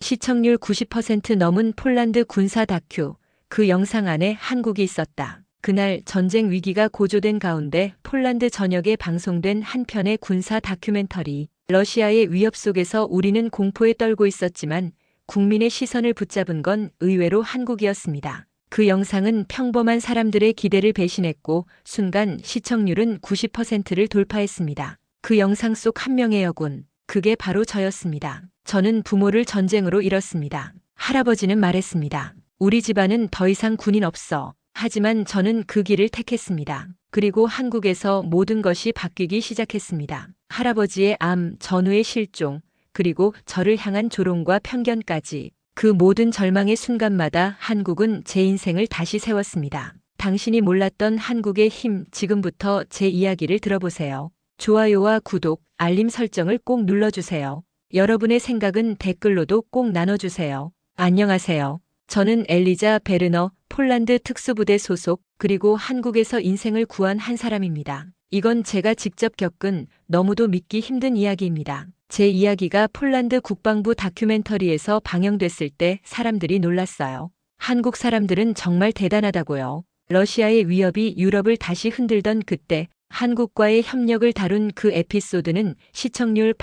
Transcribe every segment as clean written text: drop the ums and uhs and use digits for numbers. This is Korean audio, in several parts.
시청률 90% 넘은 폴란드 군사 다큐. 그 영상 안에 한국이 있었다. 그날 전쟁 위기가 고조된 가운데 폴란드 전역에 방송된 한 편의 군사 다큐멘터리. 러시아의 위협 속에서 우리는 공포에 떨고 있었지만 국민의 시선을 붙잡은 건 의외로 한국이었습니다. 그 영상은 평범한 사람들의 기대를 배신했고 순간 시청률은 90%를 돌파했습니다. 그 영상 속 한 명의 여군. 그게 바로 저였습니다. 저는 부모를 전쟁으로 잃었습니다. 할아버지는 말했습니다. 우리 집안은 더 이상 군인 없어. 하지만 저는 그 길을 택했습니다. 그리고 한국에서 모든 것이 바뀌기 시작했습니다. 할아버지의 암, 전우의 실종, 그리고 저를 향한 조롱과 편견까지. 그 모든 절망의 순간마다 한국은 제 인생을 다시 세웠습니다. 당신이 몰랐던 한국의 힘, 지금부터 제 이야기를 들어보세요. 좋아요와 구독, 알림 설정을 꼭 눌러주세요. 여러분의 생각은 댓글로도 꼭 나눠주세요. 안녕하세요. 저는 엘리자 베르너, 폴란드 특수부대 소속, 그리고 한국에서 인생을 구한 한 사람입니다. 이건 제가 직접 겪은 너무도 믿기 힘든 이야기입니다. 제 이야기가 폴란드 국방부 다큐멘터리에서 방영됐을 때 사람들이 놀랐어요. 한국 사람들은 정말 대단하다고요. 러시아의 위협이 유럽을 다시 흔들던 그때 한국과의 협력을 다룬 그 에피소드는 시청률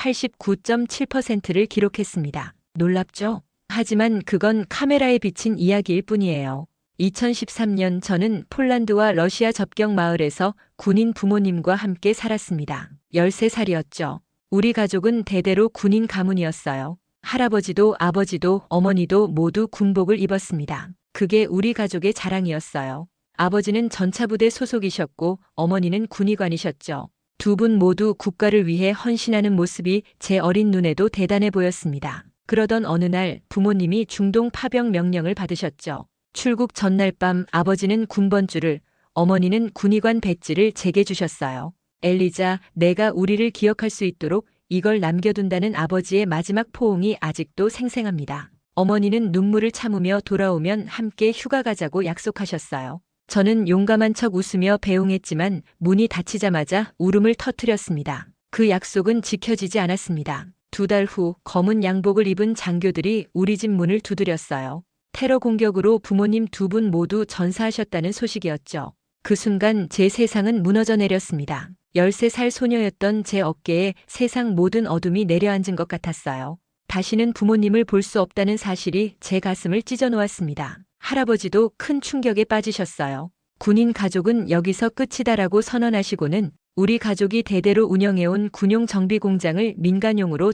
89.7%를 기록했습니다. 놀랍죠? 하지만 그건 카메라에 비친 이야기일 뿐이에요. 2013년 저는 폴란드와 러시아 접경 마을에서 군인 부모님과 함께 살았습니다. 13살이었죠. 우리 가족은 대대로 군인 가문이었어요. 할아버지도 아버지도 어머니도 모두 군복을 입었습니다. 그게 우리 가족의 자랑이었어요. 아버지는 전차부대 소속이셨고 어머니는 군의관이셨죠. 두 분 모두 국가를 위해 헌신하는 모습이 제 어린 눈에도 대단해 보였습니다. 그러던 어느 날 부모님이 중동 파병 명령을 받으셨죠. 출국 전날 밤 아버지는 군번줄을, 어머니는 군의관 배지를 제게 주셨어요. 엘리자, 내가 우리를 기억할 수 있도록 이걸 남겨둔다는 아버지의 마지막 포옹이 아직도 생생합니다. 어머니는 눈물을 참으며 돌아오면 함께 휴가 가자고 약속하셨어요. 저는 용감한 척 웃으며 배웅했지만 문이 닫히자마자 울음을 터뜨렸습니다. 그 약속은 지켜지지 않았습니다. 2달 후 검은 양복을 입은 장교들이 우리 집 문을 두드렸어요. 테러 공격으로 부모님 두 분 모두 전사하셨다는 소식이었죠. 그 순간 제 세상은 무너져 내렸습니다. 13살 소녀였던 제 어깨에 세상 모든 어둠이 내려앉은 것 같았어요. 다시는 부모님을 볼 수 없다는 사실이 제 가슴을 찢어 놓았습니다. 할아버지도 큰 충격에 빠지셨어요. 군인 가족은 여기서 끝이다라고 선언하시고는 우리 가족이 대대로 운영해온 군용 정비 공장을 민간용으로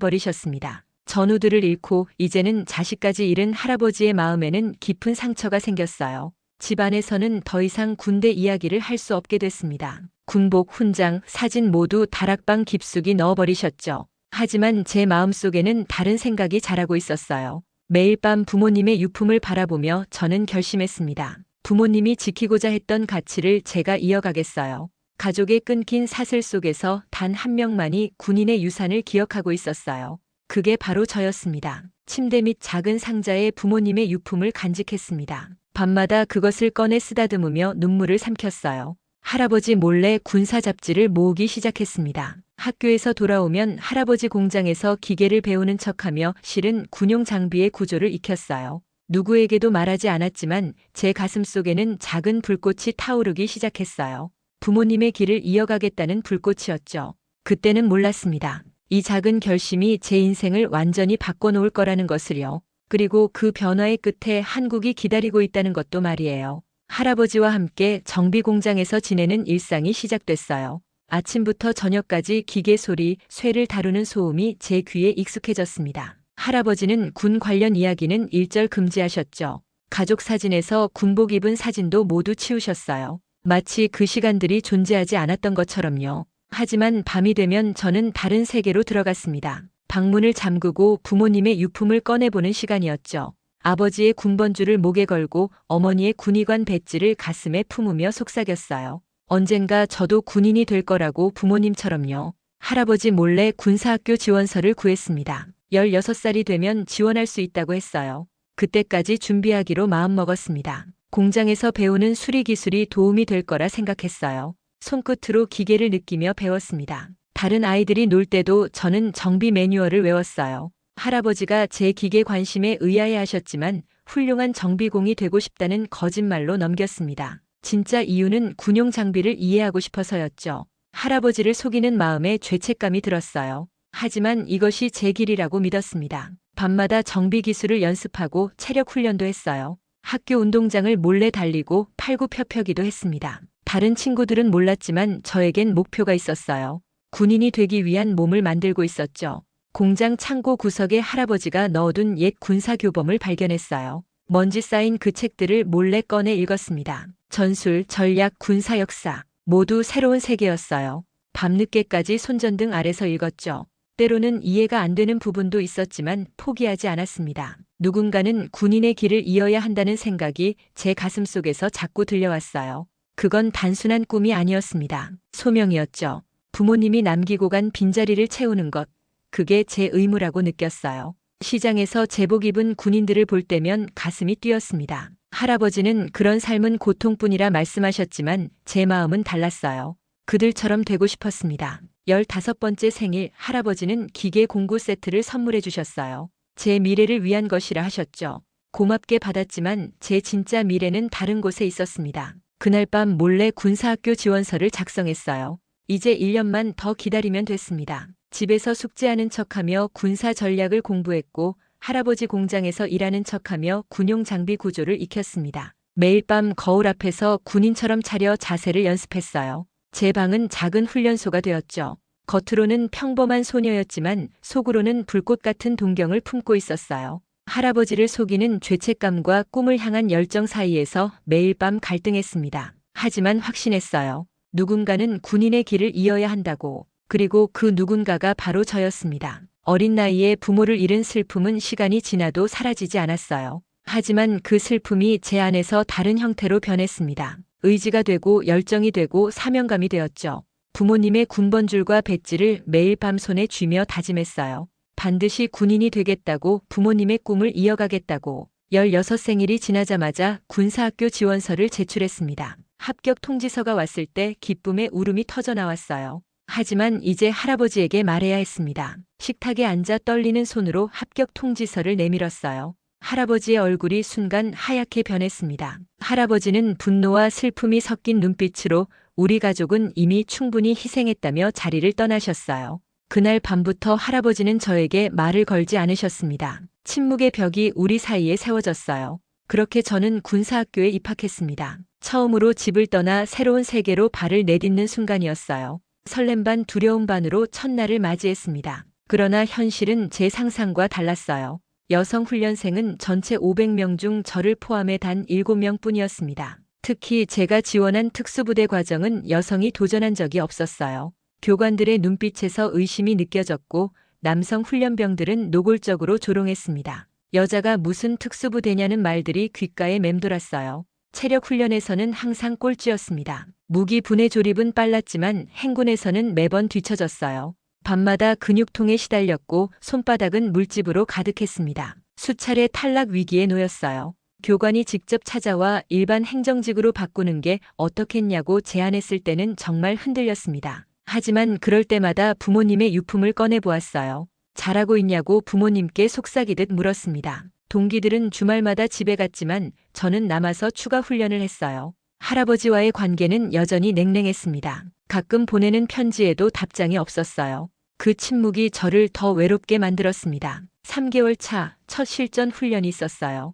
전환해버리셨습니다. 전우들을 잃고 이제는 자식까지 잃은 할아버지의 마음에는 깊은 상처가 생겼어요. 집안에서는 더 이상 군대 이야기를 할 수 없게 됐습니다. 군복, 훈장, 사진 모두 다락방 깊숙이 넣어버리셨죠. 하지만 제 마음속에는 다른 생각이 자라고 있었어요. 매일 밤 부모님의 유품을 바라보며 저는 결심했습니다. 부모님이 지키고자 했던 가치를 제가 이어가겠어요. 가족의 끊긴 사슬 속에서 단 한 명만이 군인의 유산을 기억하고 있었어요. 그게 바로 저였습니다. 침대 밑 작은 상자에 부모님의 유품을 간직했습니다. 밤마다 그것을 꺼내 쓰다듬으며 눈물을 삼켰어요. 할아버지 몰래 군사 잡지를 모으기 시작했습니다. 학교에서 돌아오면 할아버지 공장에서 기계를 배우는 척하며 실은 군용 장비의 구조를 익혔어요. 누구에게도 말하지 않았지만 제 가슴속에는 작은 불꽃이 타오르기 시작했어요. 부모님의 길을 이어가겠다는 불꽃이었죠. 그때는 몰랐습니다. 이 작은 결심이 제 인생을 완전히 바꿔놓을 거라는 것을요. 그리고 그 변화의 끝에 한국이 기다리고 있다는 것도 말이에요. 할아버지와 함께 정비 공장에서 지내는 일상이 시작됐어요. 아침부터 저녁까지 기계 소리, 쇠를 다루는 소음이 제 귀에 익숙해졌습니다. 할아버지는 군 관련 이야기는 일절 금지하셨죠. 가족 사진에서 군복 입은 사진도 모두 치우셨어요. 마치 그 시간들이 존재하지 않았던 것처럼요. 하지만 밤이 되면 저는 다른 세계로 들어갔습니다. 방문을 잠그고 부모님의 유품을 꺼내보는 시간이었죠. 아버지의 군번줄을 목에 걸고 어머니의 군의관 배지를 가슴에 품으며 속삭였어요. 언젠가 저도 군인이 될 거라고 부모님처럼요. 할아버지 몰래 군사학교 지원서를 구했습니다. 16살이 되면 지원할 수 있다고 했어요. 그때까지 준비하기로 마음먹었습니다. 공장에서 배우는 수리 기술이 도움이 될 거라 생각했어요. 손끝으로 기계를 느끼며 배웠습니다. 다른 아이들이 놀 때도 저는 정비 매뉴얼을 외웠어요. 할아버지가 제 기계 관심에 의아해 하셨지만 훌륭한 정비공이 되고 싶다는 거짓말로 넘겼습니다. 진짜 이유는 군용 장비를 이해하고 싶어서였죠. 할아버지를 속이는 마음에 죄책감이 들었어요. 하지만 이것이 제 길이라고 믿었습니다. 밤마다 정비 기술을 연습하고 체력 훈련도 했어요. 학교 운동장을 몰래 달리고 팔굽혀펴기도 했습니다. 다른 친구들은 몰랐지만 저에겐 목표가 있었어요. 군인이 되기 위한 몸을 만들고 있었죠. 공장 창고 구석에 할아버지가 넣어둔 옛 군사교범을 발견했어요. 먼지 쌓인 그 책들을 몰래 꺼내 읽었습니다. 전술, 전략, 군사 역사 모두 새로운 세계였어요. 밤늦게까지 손전등 아래서 읽었죠. 때로는 이해가 안 되는 부분도 있었지만 포기하지 않았습니다. 누군가는 군인의 길을 이어야 한다는 생각이 제 가슴속에서 자꾸 들려왔어요. 그건 단순한 꿈이 아니었습니다. 소명이었죠. 부모님이 남기고 간 빈자리를 채우는 것. 그게 제 의무라고 느꼈어요. 시장에서 제복 입은 군인들을 볼 때면 가슴이 뛰었습니다. 할아버지는 그런 삶은 고통뿐이라 말씀하셨지만 제 마음은 달랐어요. 그들처럼 되고 싶었습니다. 15번째 생일 할아버지는 기계 공구 세트를 선물해 주셨어요. 제 미래를 위한 것이라 하셨죠. 고맙게 받았지만 제 진짜 미래는 다른 곳에 있었습니다. 그날 밤 몰래 군사학교 지원서를 작성했어요. 이제 1년만 더 기다리면 됐습니다. 집에서 숙제하는 척하며 군사 전략을 공부했고 할아버지 공장에서 일하는 척하며 군용 장비 구조를 익혔습니다. 매일 밤 거울 앞에서 군인처럼 차려 자세를 연습했어요. 제 방은 작은 훈련소가 되었죠. 겉으로는 평범한 소녀였지만 속으로는 불꽃 같은 동경을 품고 있었어요. 할아버지를 속이는 죄책감과 꿈을 향한 열정 사이에서 매일 밤 갈등했습니다. 하지만 확신했어요. 누군가는 군인의 길을 이어야 한다고. 그리고 그 누군가가 바로 저였습니다. 어린 나이에 부모를 잃은 슬픔은 시간이 지나도 사라지지 않았어요. 하지만 그 슬픔이 제 안에서 다른 형태로 변했습니다. 의지가 되고 열정이 되고 사명감이 되었죠. 부모님의 군번줄과 배지를 매일 밤 손에 쥐며 다짐했어요. 반드시 군인이 되겠다고, 부모님의 꿈을 이어가겠다고. 16생일이 지나자마자 군사학교 지원서를 제출했습니다. 합격 통지서가 왔을 때 기쁨의 울음이 터져 나왔어요. 하지만 이제 할아버지에게 말해야 했습니다. 식탁에 앉아 떨리는 손으로 합격 통지서를 내밀었어요. 할아버지의 얼굴이 순간 하얗게 변했습니다. 할아버지는 분노와 슬픔이 섞인 눈빛으로 우리 가족은 이미 충분히 희생했다며 자리를 떠나셨어요. 그날 밤부터 할아버지는 저에게 말을 걸지 않으셨습니다. 침묵의 벽이 우리 사이에 세워졌어요. 그렇게 저는 군사학교에 입학했습니다. 처음으로 집을 떠나 새로운 세계로 발을 내딛는 순간이었어요. 설렘 반 두려움 반으로 첫날을 맞이했습니다. 그러나 현실은 제 상상과 달랐어요. 여성 훈련생은 전체 500명 중 저를 포함해 단 7명 뿐이었습니다. 특히 제가 지원한 특수부대 과정은 여성이 도전한 적이 없었어요. 교관들의 눈빛에서 의심이 느껴졌고 남성 훈련병들은 노골적으로 조롱했습니다. 여자가 무슨 특수부대냐는 말들이 귓가에 맴돌았어요. 체력 훈련에서는 항상 꼴찌였습니다. 무기 분해 조립은 빨랐지만 행군에서는 매번 뒤처졌어요. 밤마다 근육통에 시달렸고 손바닥은 물집으로 가득했습니다. 수차례 탈락 위기에 놓였어요. 교관이 직접 찾아와 일반 행정직으로 바꾸는 게 어떻겠냐고 제안했을 때는 정말 흔들렸습니다. 하지만 그럴 때마다 부모님의 유품을 꺼내보았어요. 잘하고 있냐고 부모님께 속삭이듯 물었습니다. 동기들은 주말마다 집에 갔지만 저는 남아서 추가 훈련을 했어요. 할아버지와의 관계는 여전히 냉랭했습니다. 가끔 보내는 편지에도 답장이 없었어요. 그 침묵이 저를 더 외롭게 만들었습니다. 3개월 차 첫 실전 훈련이 있었어요.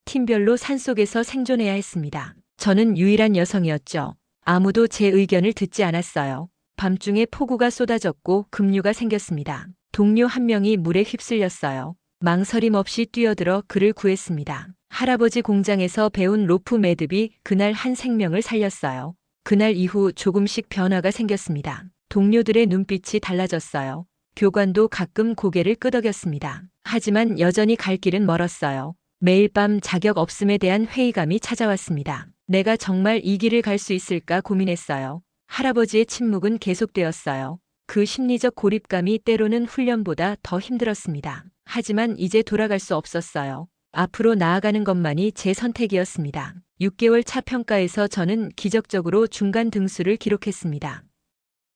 팀별로 산속에서 생존해야 했습니다. 저는 유일한 여성이었죠. 아무도 제 의견을 듣지 않았어요. 밤중에 폭우가 쏟아졌고 급류가 생겼습니다. 동료 한 명이 물에 휩쓸렸어요. 망설임 없이 뛰어들어 그를 구했습니다. 할아버지 공장에서 배운 로프 매듭이 그날 한 생명을 살렸어요. 그날 이후 조금씩 변화가 생겼습니다. 동료들의 눈빛이 달라졌어요. 교관도 가끔 고개를 끄덕였습니다. 하지만 여전히 갈 길은 멀었어요. 매일 밤 자격 없음에 대한 회의감이 찾아왔습니다. 내가 정말 이 길을 갈 수 있을까 고민했어요. 할아버지의 침묵은 계속되었어요. 그 심리적 고립감이 때로는 훈련보다 더 힘들었습니다. 하지만 이제 돌아갈 수 없었어요. 앞으로 나아가는 것만이 제 선택이었습니다. 6개월 차 평가에서 저는 기적적으로 중간 등수를 기록했습니다.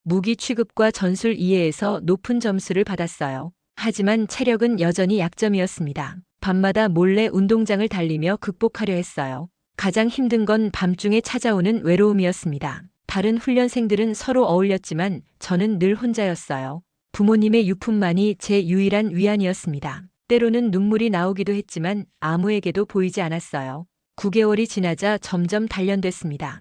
무기 취급과 전술 이해에서 높은 점수를 받았어요. 하지만 체력은 여전히 약점이었습니다. 밤마다 몰래 운동장을 달리며 극복하려 했어요. 가장 힘든 건 밤중에 찾아오는 외로움이었습니다. 다른 훈련생들은 서로 어울렸지만 저는 늘 혼자였어요. 부모님의 유품만이 제 유일한 위안이었습니다. 때로는 눈물이 나오기도 했지만 아무에게도 보이지 않았어요. 9개월이 지나자 점점 단련됐습니다.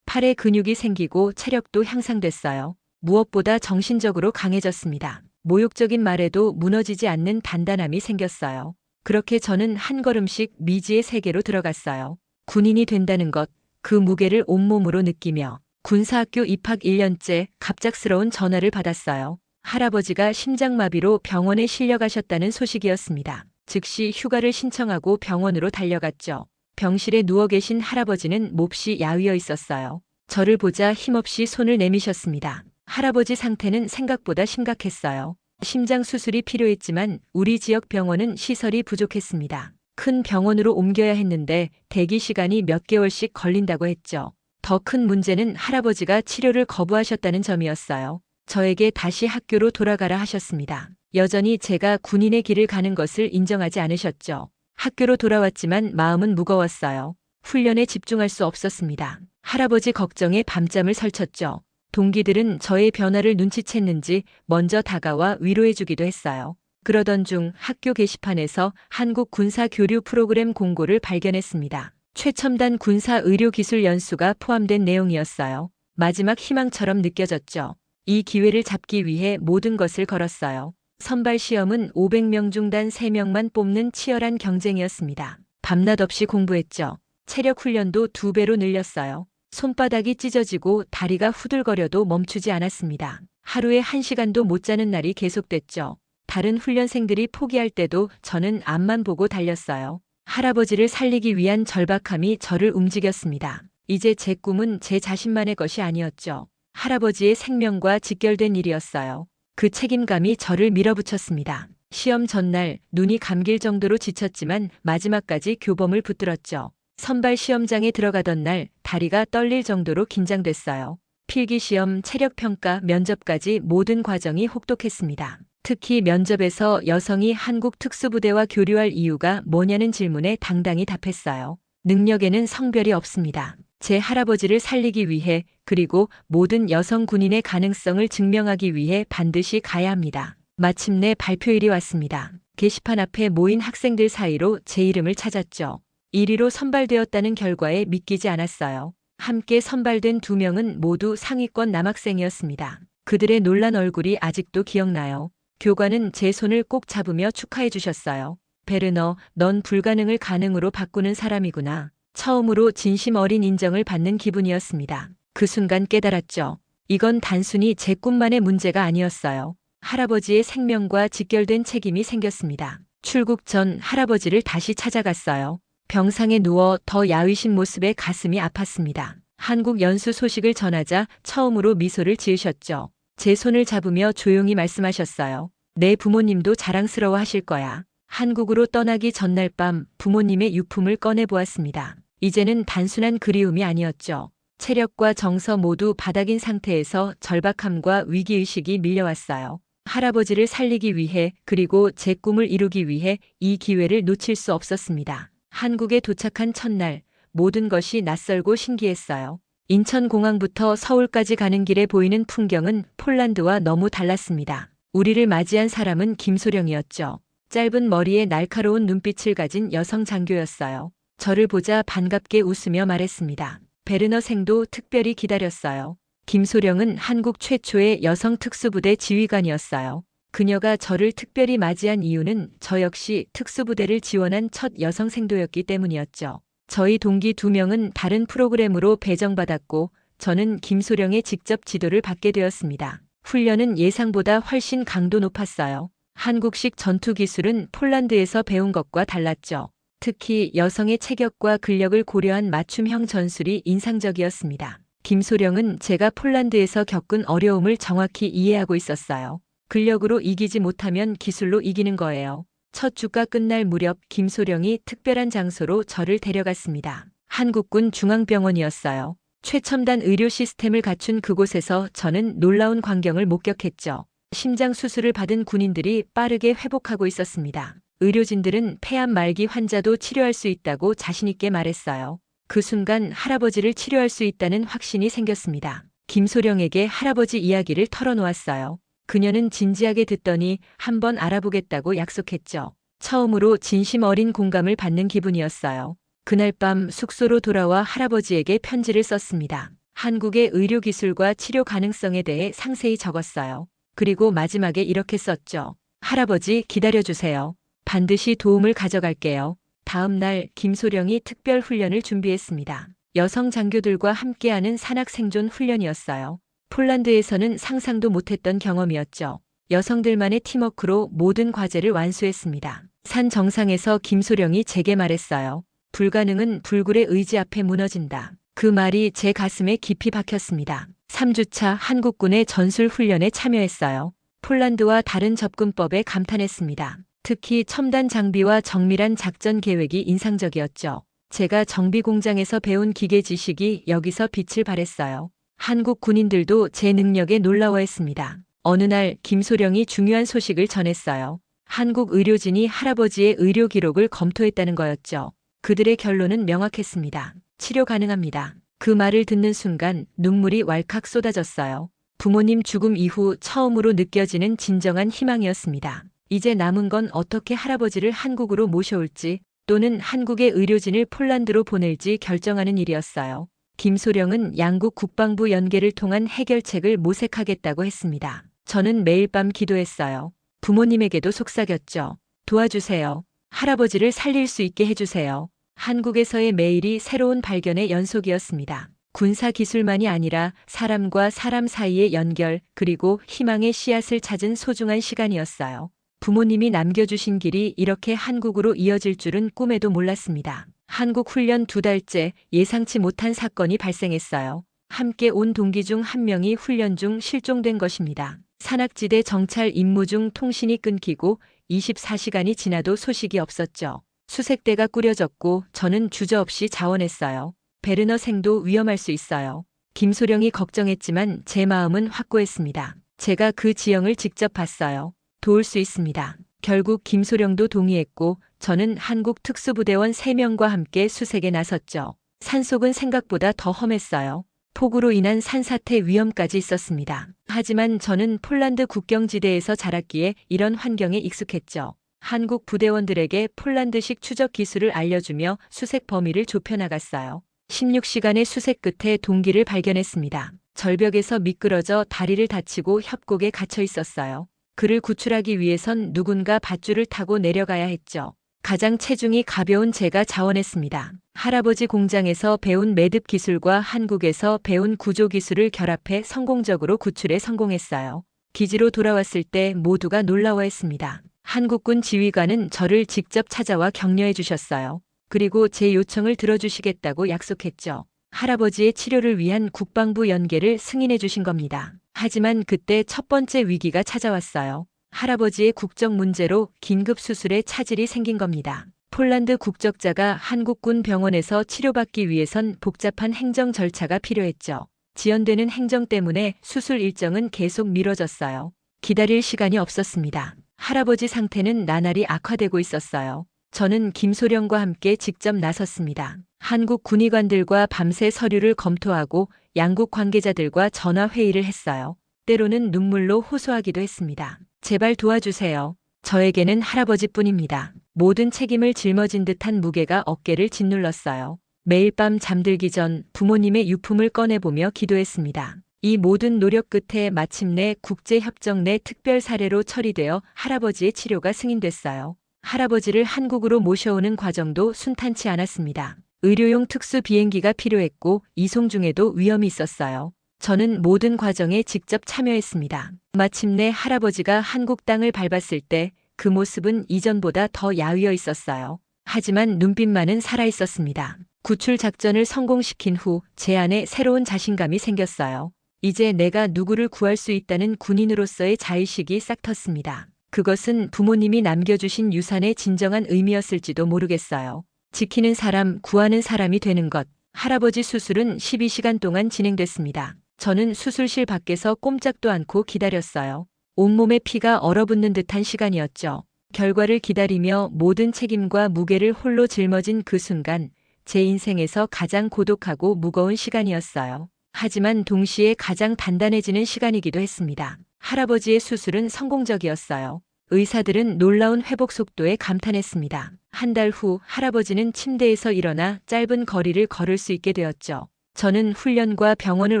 팔에 근육이 생기고 체력도 향상됐어요. 무엇보다 정신적으로 강해졌습니다. 모욕적인 말에도 무너지지 않는 단단함이 생겼어요. 그렇게 저는 한 걸음씩 미지의 세계로 들어갔어요. 군인이 된다는 것, 그 무게를 온몸으로 느끼며 군사학교 입학 1년째 갑작스러운 전화를 받았어요. 할아버지가 심장마비로 병원에 실려가셨다는 소식이었습니다. 즉시 휴가를 신청하고 병원으로 달려갔죠. 병실에 누워 계신 할아버지는 몹시 야위어 있었어요. 저를 보자 힘없이 손을 내미셨습니다. 할아버지 상태는 생각보다 심각했어요. 심장 수술이 필요했지만 우리 지역 병원은 시설이 부족했습니다. 큰 병원으로 옮겨야 했는데 대기 시간이 몇 개월씩 걸린다고 했죠. 더 큰 문제는 할아버지가 치료를 거부하셨다는 점이었어요. 저에게 다시 학교로 돌아가라 하셨습니다. 여전히 제가 군인의 길을 가는 것을 인정하지 않으셨죠. 학교로 돌아왔지만 마음은 무거웠어요. 훈련에 집중할 수 없었습니다. 할아버지 걱정에 밤잠을 설쳤죠. 동기들은 저의 변화를 눈치챘는지 먼저 다가와 위로해주기도 했어요. 그러던 중 학교 게시판에서 한국 군사 교류 프로그램 공고를 발견했습니다. 최첨단 군사 의료 기술 연수가 포함된 내용이었어요. 마지막 희망처럼 느껴졌죠. 이 기회를 잡기 위해 모든 것을 걸었어요. 선발 시험은 500명 중 단 3명만 뽑는 치열한 경쟁이었습니다. 밤낮 없이 공부했죠. 체력 훈련도 2배로 늘렸어요. 손바닥이 찢어지고 다리가 후들거려도 멈추지 않았습니다. 하루에 1시간도 못 자는 날이 계속됐죠. 다른 훈련생들이 포기할 때도 저는 앞만 보고 달렸어요. 할아버지를 살리기 위한 절박함이 저를 움직였습니다. 이제 제 꿈은 제 자신만의 것이 아니었죠. 할아버지의 생명과 직결된 일이었어요. 그 책임감이 저를 밀어붙였습니다. 시험 전날 눈이 감길 정도로 지쳤지만 마지막까지 교범을 붙들었죠. 선발 시험장에 들어가던 날 다리가 떨릴 정도로 긴장됐어요. 필기시험, 체력평가, 면접까지 모든 과정이 혹독했습니다. 특히 면접에서 여성이 한국 특수부대와 교류할 이유가 뭐냐는 질문에 당당히 답했어요. 능력에는 성별이 없습니다. 제 할아버지를 살리기 위해 그리고 모든 여성 군인의 가능성을 증명하기 위해 반드시 가야 합니다. 마침내 발표일이 왔습니다. 게시판 앞에 모인 학생들 사이로 제 이름을 찾았죠. 1위로 선발되었다는 결과에 믿기지 않았어요. 함께 선발된 2명은 모두 상위권 남학생이었습니다. 그들의 놀란 얼굴이 아직도 기억나요. 교관은 제 손을 꼭 잡으며 축하해 주셨어요. 베르너, 넌 불가능을 가능으로 바꾸는 사람이구나. 처음으로 진심 어린 인정을 받는 기분이었습니다. 그 순간 깨달았죠. 이건 단순히 제 꿈만의 문제가 아니었어요. 할아버지의 생명과 직결된 책임이 생겼습니다. 출국 전 할아버지를 다시 찾아갔어요. 병상에 누워 더 야위신 모습에 가슴이 아팠습니다. 한국 연수 소식을 전하자 처음으로 미소를 지으셨죠. 제 손을 잡으며 조용히 말씀하셨어요. 내 부모님도 자랑스러워 하실 거야. 한국으로 떠나기 전날 밤 부모님의 유품을 꺼내보았습니다. 이제는 단순한 그리움이 아니었죠. 체력과 정서 모두 바닥인 상태에서 절박함과 위기의식이 밀려왔어요. 할아버지를 살리기 위해 그리고 제 꿈을 이루기 위해 이 기회를 놓칠 수 없었습니다. 한국에 도착한 첫날 모든 것이 낯설고 신기했어요. 인천공항부터 서울까지 가는 길에 보이는 풍경은 폴란드와 너무 달랐습니다. 우리를 맞이한 사람은 김소령이었죠. 짧은 머리에 날카로운 눈빛을 가진 여성 장교였어요. 저를 보자 반갑게 웃으며 말했습니다. 베르너 생도 특별히 기다렸어요. 김소령은 한국 최초의 여성 특수부대 지휘관이었어요. 그녀가 저를 특별히 맞이한 이유는 저 역시 특수부대를 지원한 첫 여성 생도였기 때문이었죠. 저희 동기 2명은 다른 프로그램으로 배정받았고 저는 김소령의 직접 지도를 받게 되었습니다. 훈련은 예상보다 훨씬 강도 높았어요. 한국식 전투 기술은 폴란드에서 배운 것과 달랐죠. 특히 여성의 체격과 근력을 고려한 맞춤형 전술이 인상적이었습니다. 김소령은 제가 폴란드에서 겪은 어려움을 정확히 이해하고 있었어요. 근력으로 이기지 못하면 기술로 이기는 거예요. 첫 주가 끝날 무렵 김소령이 특별한 장소로 저를 데려갔습니다. 한국군 중앙병원이었어요. 최첨단 의료 시스템을 갖춘 그곳에서 저는 놀라운 광경을 목격했죠. 심장 수술을 받은 군인들이 빠르게 회복하고 있었습니다. 의료진들은 폐암 말기 환자도 치료할 수 있다고 자신있게 말했어요. 그 순간 할아버지를 치료할 수 있다는 확신이 생겼습니다. 김소령에게 할아버지 이야기를 털어놓았어요. 그녀는 진지하게 듣더니 한번 알아보겠다고 약속했죠. 처음으로 진심 어린 공감을 받는 기분이었어요. 그날 밤 숙소로 돌아와 할아버지에게 편지를 썼습니다. 한국의 의료기술과 치료 가능성에 대해 상세히 적었어요. 그리고 마지막에 이렇게 썼죠. 할아버지 기다려주세요. 반드시 도움을 가져갈게요. 다음 날 김소령이 특별 훈련을 준비했습니다. 여성 장교들과 함께하는 산악 생존 훈련이었어요. 폴란드에서는 상상도 못했던 경험이었죠. 여성들만의 팀워크로 모든 과제를 완수했습니다. 산 정상에서 김소령이 제게 말했어요. 불가능은 불굴의 의지 앞에 무너진다. 그 말이 제 가슴에 깊이 박혔습니다. 3주차 한국군의 전술 훈련에 참여했어요. 폴란드와 다른 접근법에 감탄했습니다. 특히 첨단 장비와 정밀한 작전 계획이 인상적이었죠. 제가 정비 공장에서 배운 기계 지식이 여기서 빛을 발했어요. 한국 군인들도 제 능력에 놀라워했습니다. 어느 날 김소령이 중요한 소식을 전했어요. 한국 의료진이 할아버지의 의료 기록을 검토했다는 거였죠. 그들의 결론은 명확했습니다. 치료 가능합니다. 그 말을 듣는 순간 눈물이 왈칵 쏟아졌어요. 부모님 죽음 이후 처음으로 느껴지는 진정한 희망이었습니다. 이제 남은 건 어떻게 할아버지를 한국으로 모셔올지 또는 한국의 의료진을 폴란드로 보낼지 결정하는 일이었어요. 김소령은 양국 국방부 연계를 통한 해결책을 모색하겠다고 했습니다. 저는 매일 밤 기도했어요. 부모님에게도 속삭였죠. 도와주세요. 할아버지를 살릴 수 있게 해주세요. 한국에서의 매일이 새로운 발견의 연속이었습니다. 군사 기술만이 아니라 사람과 사람 사이의 연결 그리고 희망의 씨앗을 찾은 소중한 시간이었어요. 부모님이 남겨주신 길이 이렇게 한국으로 이어질 줄은 꿈에도 몰랐습니다. 한국 훈련 2달째 예상치 못한 사건이 발생했어요. 함께 온 동기 중 한 명이 훈련 중 실종된 것입니다. 산악지대 정찰 임무 중 통신이 끊기고 24시간이 지나도 소식이 없었죠. 수색대가 꾸려졌고 저는 주저없이 자원했어요. 베르너 생도 위험할 수 있어요. 김소령이 걱정했지만 제 마음은 확고했습니다. 제가 그 지형을 직접 봤어요. 도울 수 있습니다. 결국 김소령도 동의했고 저는 한국 특수부대원 3명과 함께 수색에 나섰죠. 산속은 생각보다 더 험했어요. 폭우로 인한 산사태 위험까지 있었습니다. 하지만 저는 폴란드 국경지대에서 자랐기에 이런 환경에 익숙했죠. 한국 부대원들에게 폴란드식 추적 기술을 알려주며 수색 범위를 좁혀나갔어요. 16시간의 수색 끝에 동기를 발견했습니다. 절벽에서 미끄러져 다리를 다치고 협곡에 갇혀 있었어요. 그를 구출하기 위해선 누군가 밧줄을 타고 내려가야 했죠. 가장 체중이 가벼운 제가 자원했습니다. 할아버지 공장에서 배운 매듭 기술과 한국에서 배운 구조 기술을 결합해 성공적으로 구출에 성공했어요. 기지로 돌아왔을 때 모두가 놀라워했습니다. 한국군 지휘관은 저를 직접 찾아와 격려해 주셨어요. 그리고 제 요청을 들어주시겠다고 약속했죠. 할아버지의 치료를 위한 국방부 연계를 승인해 주신 겁니다. 하지만 그때 첫 번째 위기가 찾아왔어요. 할아버지의 국적 문제로 긴급 수술에 차질이 생긴 겁니다. 폴란드 국적자가 한국군 병원에서 치료받기 위해선 복잡한 행정 절차가 필요했죠. 지연되는 행정 때문에 수술 일정은 계속 미뤄졌어요. 기다릴 시간이 없었습니다. 할아버지 상태는 나날이 악화되고 있었어요. 저는 김소령과 함께 직접 나섰습니다. 한국 군의관들과 밤새 서류를 검토하고 양국 관계자들과 전화 회의를 했어요. 때로는 눈물로 호소하기도 했습니다. 제발 도와주세요. 저에게는 할아버지뿐입니다. 모든 책임을 짊어진 듯한 무게가 어깨를 짓눌렀어요. 매일 밤 잠들기 전 부모님의 유품을 꺼내보며 기도했습니다. 이 모든 노력 끝에 마침내 국제협정 내 특별 사례로 처리되어 할아버지의 치료가 승인됐어요. 할아버지를 한국으로 모셔오는 과정도 순탄치 않았습니다. 의료용 특수 비행기가 필요했고 이송 중에도 위험이 있었어요. 저는 모든 과정에 직접 참여했습니다. 마침내 할아버지가 한국 땅을 밟았을 때 그 모습은 이전보다 더 야위어 있었어요. 하지만 눈빛만은 살아있었습니다. 구출 작전을 성공시킨 후 제 안에 새로운 자신감이 생겼어요. 이제 내가 누구를 구할 수 있다는 군인으로서의 자의식이 싹 텄습니다. 그것은 부모님이 남겨주신 유산의 진정한 의미였을지도 모르겠어요. 지키는 사람, 구하는 사람이 되는 것. 할아버지 수술은 12시간 동안 진행됐습니다. 저는 수술실 밖에서 꼼짝도 않고 기다렸어요. 온몸에 피가 얼어붙는 듯한 시간이었죠. 결과를 기다리며 모든 책임과 무게를 홀로 짊어진 그 순간 제 인생에서 가장 고독하고 무거운 시간이었어요. 하지만 동시에 가장 단단해지는 시간이기도 했습니다. 할아버지의 수술은 성공적이었어요. 의사들은 놀라운 회복 속도에 감탄했습니다. 한 달 후 할아버지는 침대에서 일어나 짧은 거리를 걸을 수 있게 되었죠. 저는 훈련과 병원을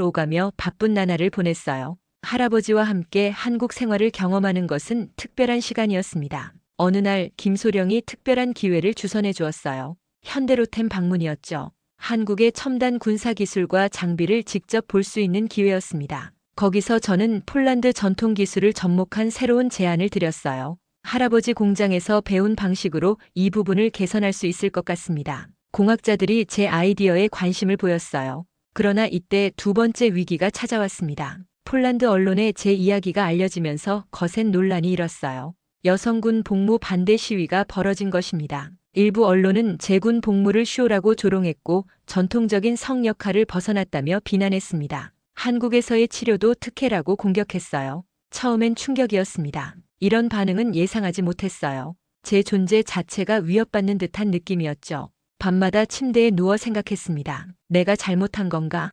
오가며 바쁜 나날을 보냈어요. 할아버지와 함께 한국 생활을 경험하는 것은 특별한 시간이었습니다. 어느 날 김소령이 특별한 기회를 주선해 주었어요. 현대로템 방문이었죠. 한국의 첨단 군사 기술과 장비를 직접 볼 수 있는 기회였습니다. 거기서 저는 폴란드 전통 기술을 접목한 새로운 제안을 드렸어요. 할아버지 공장에서 배운 방식으로 이 부분을 개선할 수 있을 것 같습니다. 공학자들이 제 아이디어에 관심을 보였어요. 그러나 이때 두 번째 위기가 찾아왔습니다. 폴란드 언론에 제 이야기가 알려지면서 거센 논란이 일었어요. 여성군 복무 반대 시위가 벌어진 것입니다. 일부 언론은 제군 복무를 쇼라고 조롱했고 전통적인 성 역할을 벗어났다며 비난했습니다. 한국에서의 치료도 특혜라고 공격했어요. 처음엔 충격이었습니다. 이런 반응은 예상하지 못했어요. 제 존재 자체가 위협받는 듯한 느낌이었죠. 밤마다 침대에 누워 생각했습니다. 내가 잘못한 건가?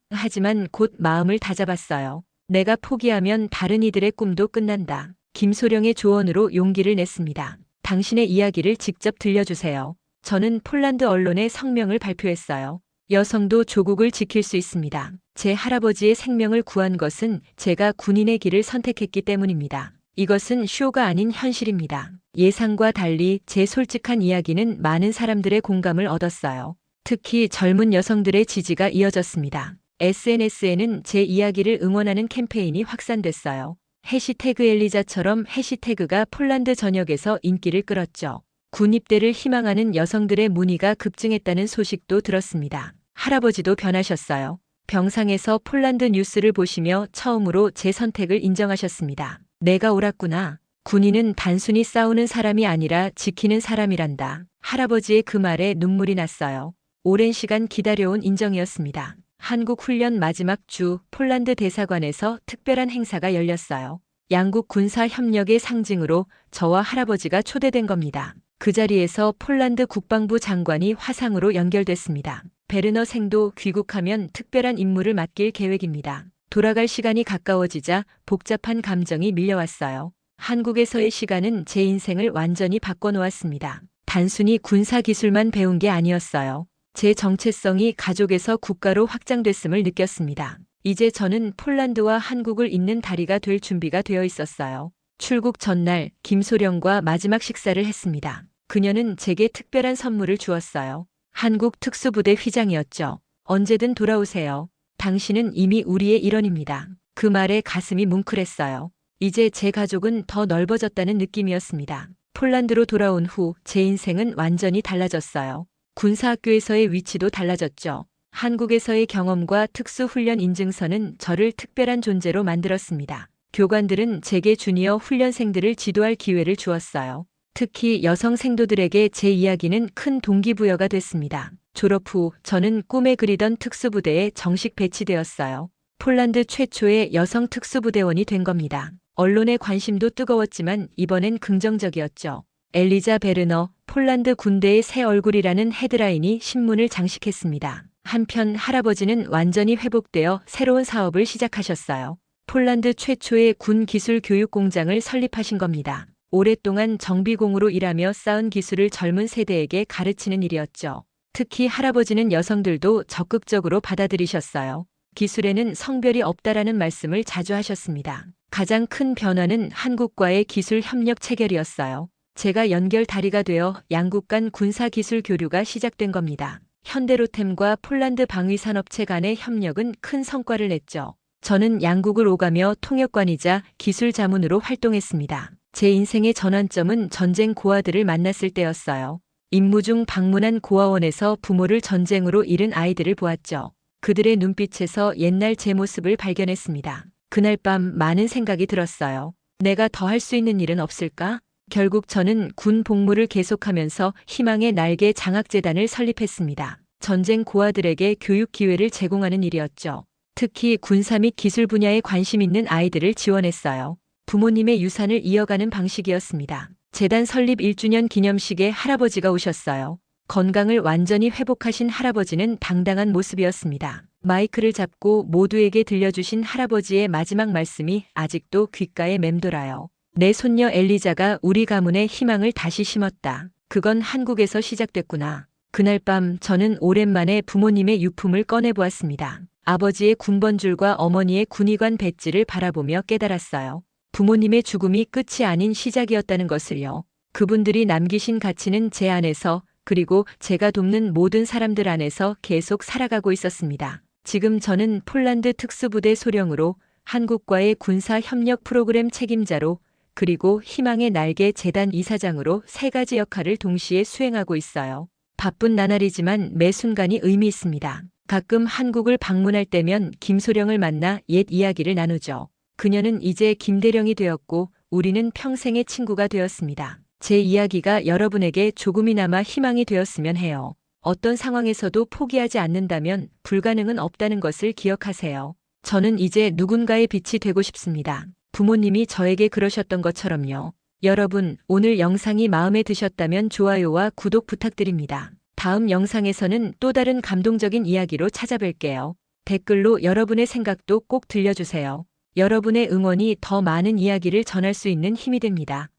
하지만 곧 마음을 다잡았어요. 내가 포기하면 다른 이들의 꿈도 끝난다. 김소령의 조언으로 용기를 냈습니다. 당신의 이야기를 직접 들려주세요. 저는 폴란드 언론에 성명을 발표했어요. 여성도 조국을 지킬 수 있습니다. 제 할아버지의 생명을 구한 것은 제가 군인의 길을 선택했기 때문입니다. 이것은 쇼가 아닌 현실입니다. 예상과 달리 제 솔직한 이야기는 많은 사람들의 공감을 얻었어요. 특히 젊은 여성들의 지지가 이어졌습니다. SNS에는 제 이야기를 응원하는 캠페인이 확산됐어요. 해시태그 엘리자처럼 해시태그가 폴란드 전역에서 인기를 끌었죠. 군 입대를 희망하는 여성들의 문의가 급증했다는 소식도 들었습니다. 할아버지도 변하셨어요. 병상에서 폴란드 뉴스를 보시며 처음으로 제 선택을 인정하셨습니다. 내가 옳았구나. 군인은 단순히 싸우는 사람이 아니라 지키는 사람이란다. 할아버지의 그 말에 눈물이 났어요. 오랜 시간 기다려온 인정이었습니다. 한국 훈련 마지막 주 폴란드 대사관에서 특별한 행사가 열렸어요. 양국 군사 협력의 상징으로 저와 할아버지가 초대된 겁니다. 그 자리에서 폴란드 국방부 장관이 화상으로 연결됐습니다. 베르너 생도 귀국하면 특별한 임무를 맡길 계획입니다. 돌아갈 시간이 가까워지자 복잡한 감정이 밀려왔어요. 한국에서의 시간은 제 인생을 완전히 바꿔놓았습니다. 단순히 군사 기술만 배운 게 아니었어요. 제 정체성이 가족에서 국가로 확장됐음을 느꼈습니다. 이제 저는 폴란드와 한국을 잇는 다리가 될 준비가 되어 있었어요. 출국 전날 김소령과 마지막 식사를 했습니다. 그녀는 제게 특별한 선물을 주었어요. 한국 특수부대 휘장이었죠. 언제든 돌아오세요. 당신은 이미 우리의 일원입니다. 그 말에 가슴이 뭉클했어요. 이제 제 가족은 더 넓어졌다는 느낌이었습니다. 폴란드로 돌아온 후 제 인생은 완전히 달라졌어요. 군사학교에서의 위치도 달라졌죠. 한국에서의 경험과 특수훈련 인증서는 저를 특별한 존재로 만들었습니다. 교관들은 제게 주니어 훈련생들을 지도할 기회를 주었어요. 특히 여성 생도들에게 제 이야기는 큰 동기부여가 됐습니다. 졸업 후 저는 꿈에 그리던 특수부대에 정식 배치되었어요. 폴란드 최초의 여성 특수부대원이 된 겁니다. 언론의 관심도 뜨거웠지만 이번엔 긍정적이었죠. 엘리자 베르너, 폴란드 군대의 새 얼굴이라는 헤드라인이 신문을 장식했습니다. 한편 할아버지는 완전히 회복되어 새로운 사업을 시작하셨어요. 폴란드 최초의 군 기술 교육 공장을 설립하신 겁니다. 오랫동안 정비공으로 일하며 쌓은 기술을 젊은 세대에게 가르치는 일이었죠. 특히 할아버지는 여성들도 적극적으로 받아들이셨어요. 기술에는 성별이 없다라는 말씀을 자주 하셨습니다. 가장 큰 변화는 한국과의 기술 협력 체결이었어요. 제가 연결 다리가 되어 양국 간 군사 기술 교류가 시작된 겁니다. 현대로템과 폴란드 방위산업체 간의 협력은 큰 성과를 냈죠. 저는 양국을 오가며 통역관이자 기술 자문으로 활동했습니다. 제 인생의 전환점은 전쟁 고아들을 만났을 때였어요. 임무 중 방문한 고아원에서 부모를 전쟁으로 잃은 아이들을 보았죠. 그들의 눈빛에서 옛날 제 모습을 발견했습니다. 그날 밤 많은 생각이 들었어요. 내가 더 할 수 있는 일은 없을까? 결국 저는 군 복무를 계속하면서 희망의 날개 장학재단을 설립했습니다. 전쟁 고아들에게 교육 기회를 제공하는 일이었죠. 특히 군사 및 기술 분야에 관심 있는 아이들을 지원했어요. 부모님의 유산을 이어가는 방식이었습니다. 재단 설립 1주년 기념식에 할아버지가 오셨어요. 건강을 완전히 회복하신 할아버지는 당당한 모습이었습니다. 마이크를 잡고 모두에게 들려주신 할아버지의 마지막 말씀이 아직도 귓가에 맴돌아요. 내 손녀 엘리자가 우리 가문의 희망을 다시 심었다. 그건 한국에서 시작됐구나. 그날 밤 저는 오랜만에 부모님의 유품을 꺼내보았습니다. 아버지의 군번줄과 어머니의 군의관 배지를 바라보며 깨달았어요. 부모님의 죽음이 끝이 아닌 시작이었다는 것을요. 그분들이 남기신 가치는 제 안에서, 그리고 제가 돕는 모든 사람들 안에서 계속 살아가고 있었습니다. 지금 저는 폴란드 특수부대 소령으로, 한국과의 군사 협력 프로그램 책임자로, 그리고 희망의 날개 재단 이사장으로 3가지 역할을 동시에 수행하고 있어요. 바쁜 나날이지만 매 순간이 의미 있습니다. 가끔 한국을 방문할 때면 김소령을 만나 옛 이야기를 나누죠. 그녀는 이제 김대령이 되었고 우리는 평생의 친구가 되었습니다. 제 이야기가 여러분에게 조금이나마 희망이 되었으면 해요. 어떤 상황에서도 포기하지 않는다면 불가능은 없다는 것을 기억하세요. 저는 이제 누군가의 빛이 되고 싶습니다. 부모님이 저에게 그러셨던 것처럼요. 여러분, 오늘 영상이 마음에 드셨다면 좋아요와 구독 부탁드립니다. 다음 영상에서는 또 다른 감동적인 이야기로 찾아뵐게요. 댓글로 여러분의 생각도 꼭 들려주세요. 여러분의 응원이 더 많은 이야기를 전할 수 있는 힘이 됩니다.